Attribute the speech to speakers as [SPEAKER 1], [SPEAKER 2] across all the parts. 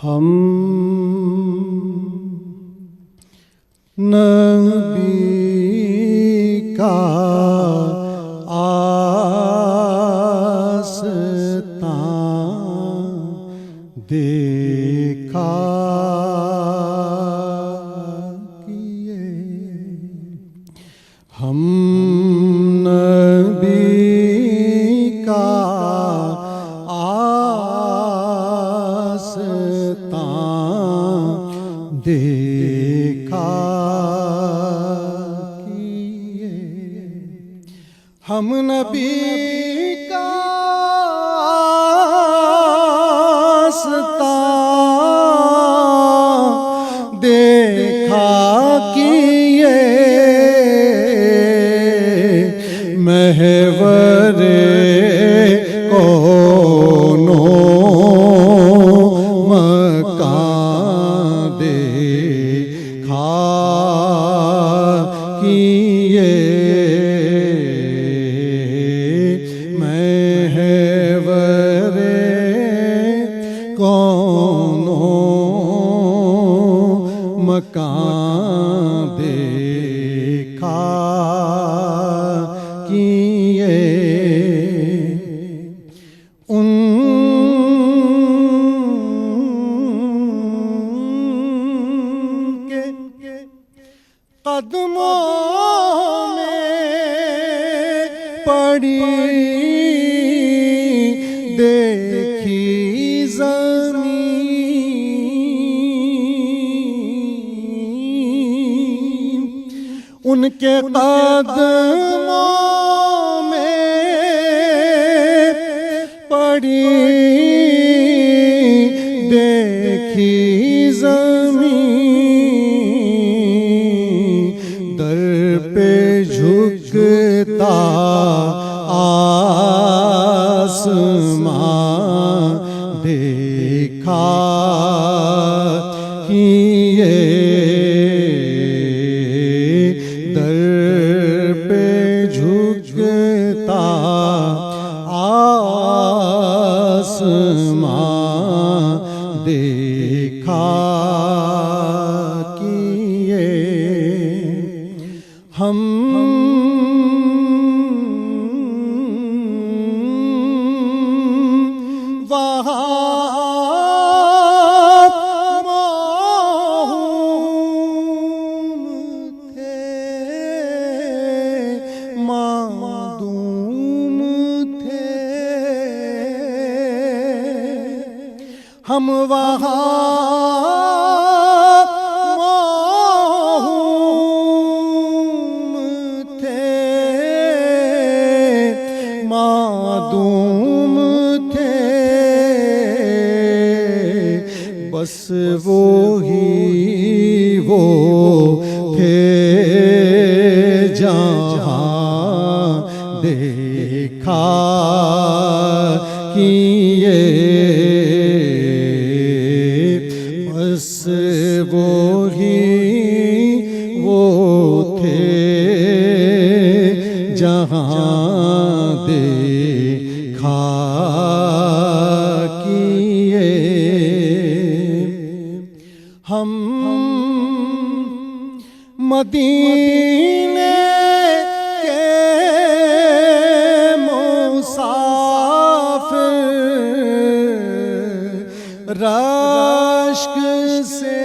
[SPEAKER 1] ہم نبی کا آستان دیکھا کیے، ہم نبی کا آستان دیکھا کیے، ہم نبی کا آستان دیکھا کیے، محور کونوں مکان دیکھا کیے، محور کونوں مکان دیکھا کیے، ان کے قدموں میں پڑی دیکھی زمین، ان کے قدموں میں پڑی دیکھی زمین، در پہ جھکتا آسمان دیکھا کیے، در پہ جھکتا آسمان دیکھا کیے، ہم ہم وہاں معصوم تھے، معدوم تھے، بس وہی وہ تھے جہاں دیکھا کیے، بس وہی وہ تھے جہاں دیکھا کیے، ہم مدینے کے مسافر، رشک سے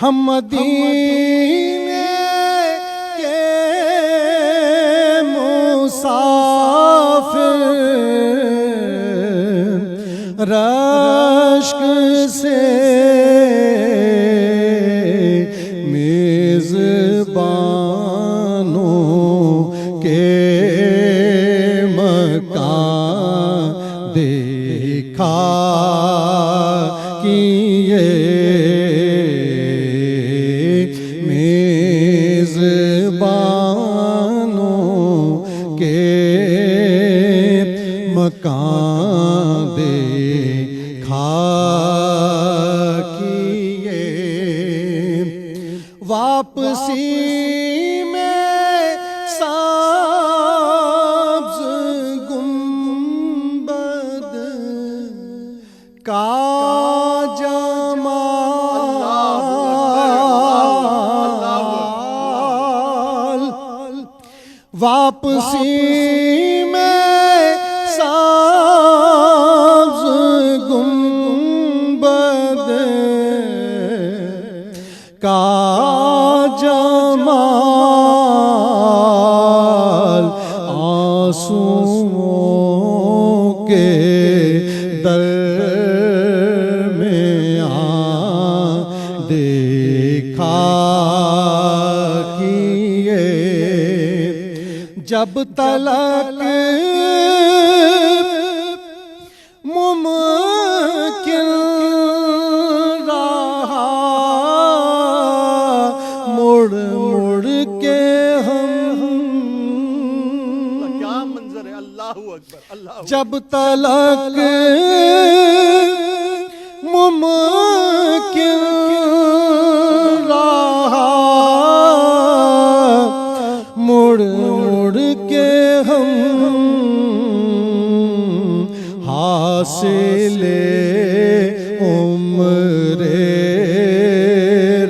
[SPEAKER 1] ہم مدینے کے مسافر، رشک سے میزبانوں کے مکان دیکھا کیے، میزبانوں کے مکان دیکھا کیے، واپسی میں سبز گنبد کا جمال واپسی میں سبز گنبد کا جمال آنسوؤں کے در میں دیکھا کیے جب تلک ممکن رہا مڑ مڑ کے ہم
[SPEAKER 2] کیا منظر ہے، اللہ اکبر، اللہ
[SPEAKER 1] جب تلک ممکن رہا مڑ مڑ کے ہم حاصل عمر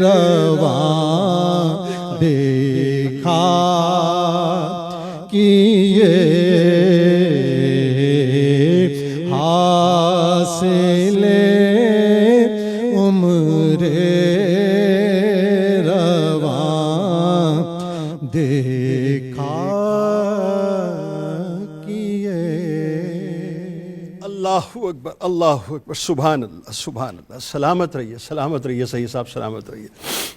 [SPEAKER 1] رواں دیکھا کیے حاصل عمر رواں دیکھا کیے
[SPEAKER 2] اللہ اکبر، اللہ اکبر، سبحان اللہ، سبحان اللہ. سلامت رہیے، سلامت رہیے، صحیح صاحب، سلامت رہیے.